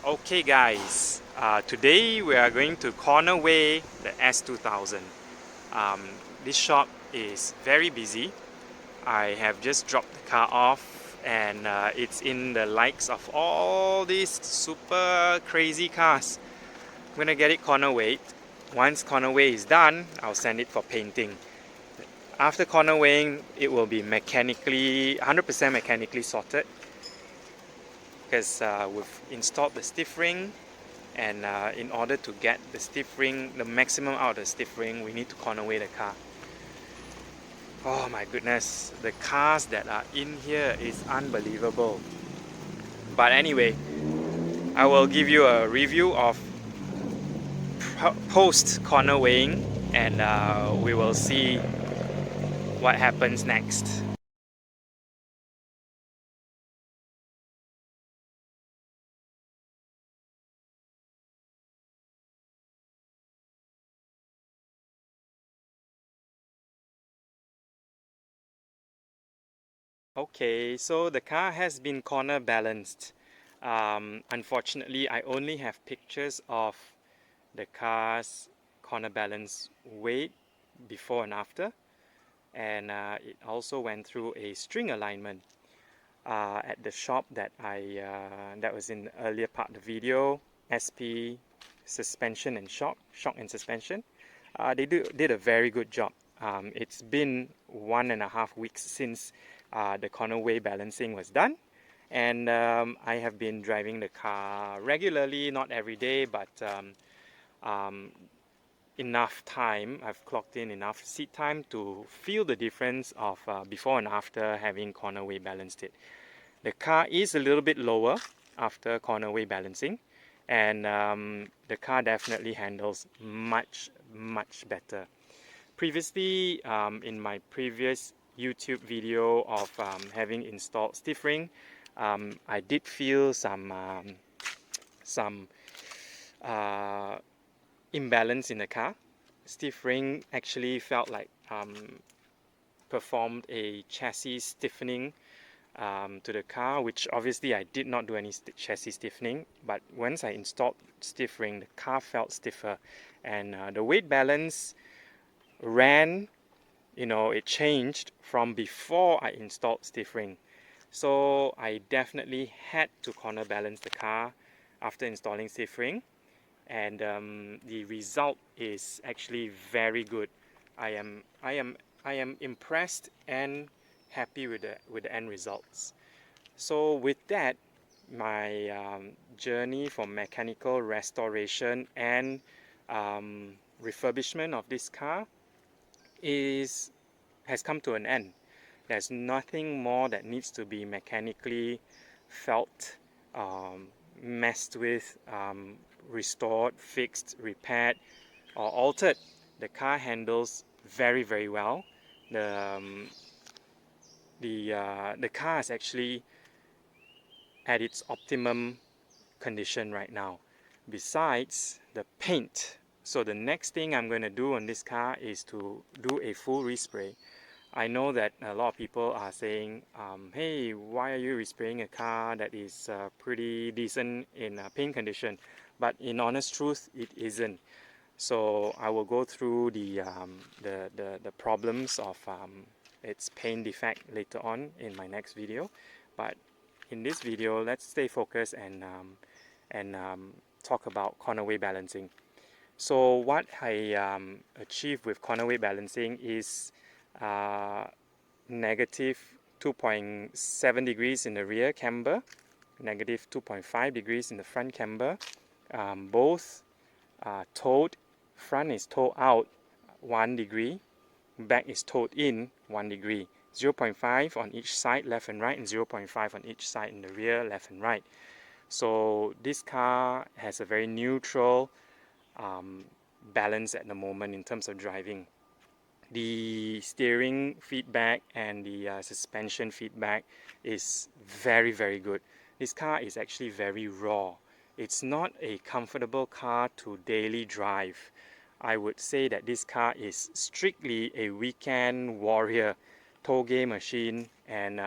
Okay guys, today we are going to corner weigh the S2000. Um, this shop is very busy. I have just dropped the car off and it's in the likes of all these super crazy cars. I'm gonna get it corner weighed. Once corner weigh is done, I'll send it for painting. After corner weighing, it will be mechanically 100% mechanically sorted because we've installed the stiff ring. And in order to get the stiff ring, the maximum out of the stiff ring, we need to corner weigh the car. Oh my goodness, the cars that are in here is unbelievable. But anyway, I will give you a review of post corner weighing and we will see what happens next. Okay, so the car has been corner balanced. Unfortunately, I only have pictures of the car's corner balance weight before and after, and it also went through a string alignment at the shop that that was in the earlier part of the video. SP suspension and shock and suspension. They did a very good job. It's been 1.5 weeks since the corner weight balancing was done, and I have been driving the car regularly, not every day, but um, enough time. I've clocked in enough seat time to feel the difference of before and after having corner weight balanced it. The car is a little bit lower after corner weight balancing, and the car definitely handles much better. Previously, in my previous YouTube video of having installed stiff ring, I did feel some uh, imbalance in the car. Stiff ring actually felt like performed a chassis stiffening to the car, which obviously I did not do any chassis stiffening, but once I installed stiff ring, the car felt stiffer, and the weight balance ran, it changed from before I installed stiff ring. So I definitely had to corner balance the car after installing stiff ring, and the result is actually very good. I am I am I am impressed and happy with the end results. So with that, my journey for mechanical restoration and refurbishment of this car has come to an end. There's nothing more that needs to be mechanically felt, messed with, restored, fixed, repaired, or altered. The car handles very well. The the car is actually at its optimum condition right now. Besides the paint, so the next thing I'm going to do on this car is to do a full respray. I know that a lot of people are saying, hey, why are you respraying a car that is pretty decent in paint condition? But in honest truth, it isn't. So I will go through the problems of its paint defect later on in my next video. But in this video, let's stay focused and talk about corner weight balancing. So what I achieved with corner weight balancing is negative 2.7 degrees in the rear camber, negative 2.5 degrees in the front camber. Both towed. Front is towed out 1 degree, back is towed in 1 degree. 0.5 on each side, left and right, and 0.5 on each side in the rear, left and right. So this car has a very neutral balance at the moment in terms of driving. The steering feedback and the suspension feedback is very good. This car is actually very raw. It's not a comfortable car to daily drive. I would say that this car is strictly a weekend warrior toge machine, and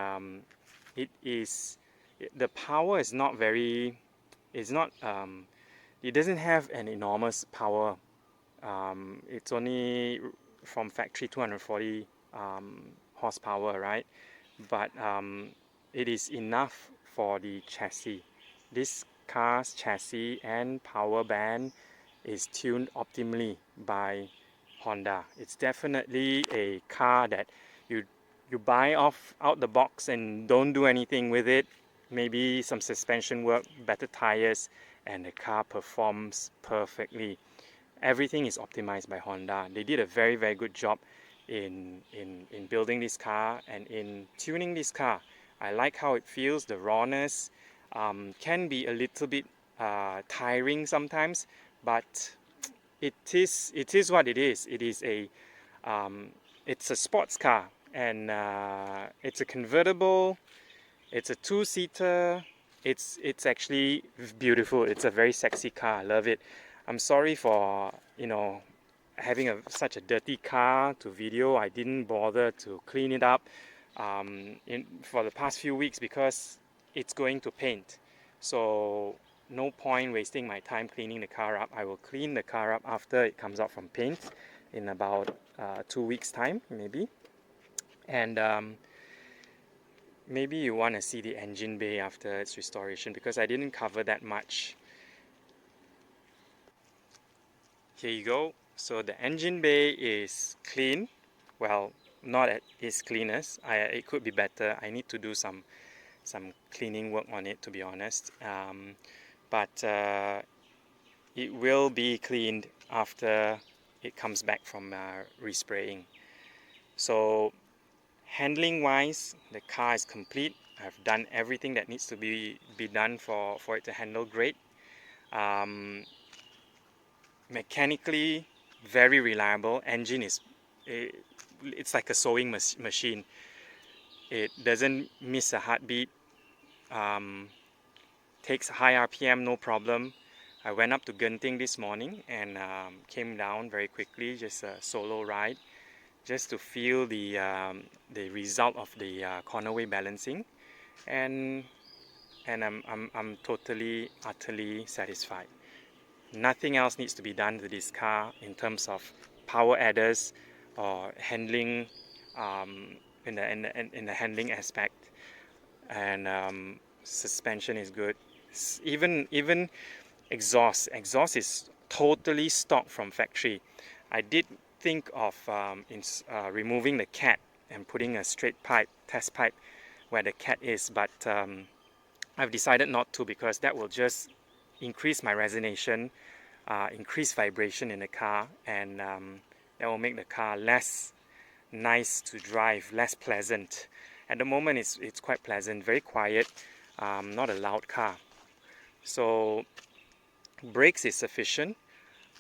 the power is not very it's not it doesn't have an enormous power. It's only from factory 240 horsepower, right? But it is enough for the chassis. This car's chassis and power band is tuned optimally by Honda. It's definitely a car that you buy out the box and don't do anything with it. Maybe some suspension work, better tires, and the car performs perfectly. Everything is optimized by Honda. They did a very, very good job in building this car and in tuning this car. I like how it feels. The rawness can be a little bit tiring sometimes, but it is what it is. It's a sports car, and it's a convertible. It's a two-seater. It's actually beautiful. It's a very sexy car. I love it. I'm sorry for having such a dirty car to video. I didn't bother to clean it up for the past few weeks because it's going to paint. So no point wasting my time cleaning the car up. I will clean the car up after it comes out from paint in about 2 weeks time maybe. And maybe you want to see the engine bay after its restoration, because I didn't cover that much. Here you go. So the engine bay is clean. Well, not at its cleanest. It could be better. I need to do some cleaning work on it, to be honest. But it will be cleaned after it comes back from respraying. So handling wise, the car is complete. I've done everything that needs to be done for it to handle great. Mechanically very reliable. Engine is it's like a sewing machine. It doesn't miss a heartbeat. Takes high RPM, no problem. I went up to Genting this morning and came down very quickly, just a solo ride, just to feel the result of the cornerway balancing, and I'm totally utterly satisfied. Nothing else needs to be done to this car in terms of power adders or handling in the handling aspect, and suspension is good. Even exhaust is totally stock from factory. I did think of removing the cat and putting a straight pipe, test pipe, where the cat is, but I've decided not to, because that will just increase my resonation, increase vibration in the car, and that will make the car less nice to drive, less pleasant. At the moment it's quite pleasant, very quiet, not a loud car. So brakes is sufficient.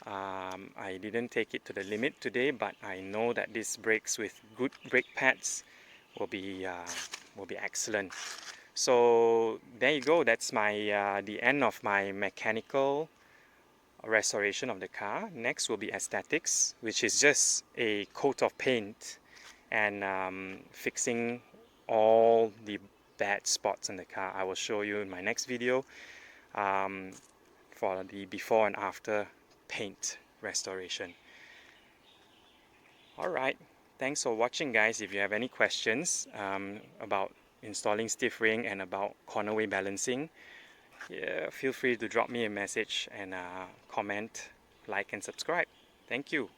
I didn't take it to the limit today, but I know that these brakes with good brake pads will be excellent. So there you go. That's my the end of my mechanical restoration of the car. Next will be aesthetics, which is just a coat of paint and fixing all the bad spots in the car. I will show you in my next video for the before and after paint restoration. Alright, thanks for watching, guys. If you have any questions about installing stiff ring and about cornerway balancing, feel free to drop me a message and comment, like and subscribe. Thank you.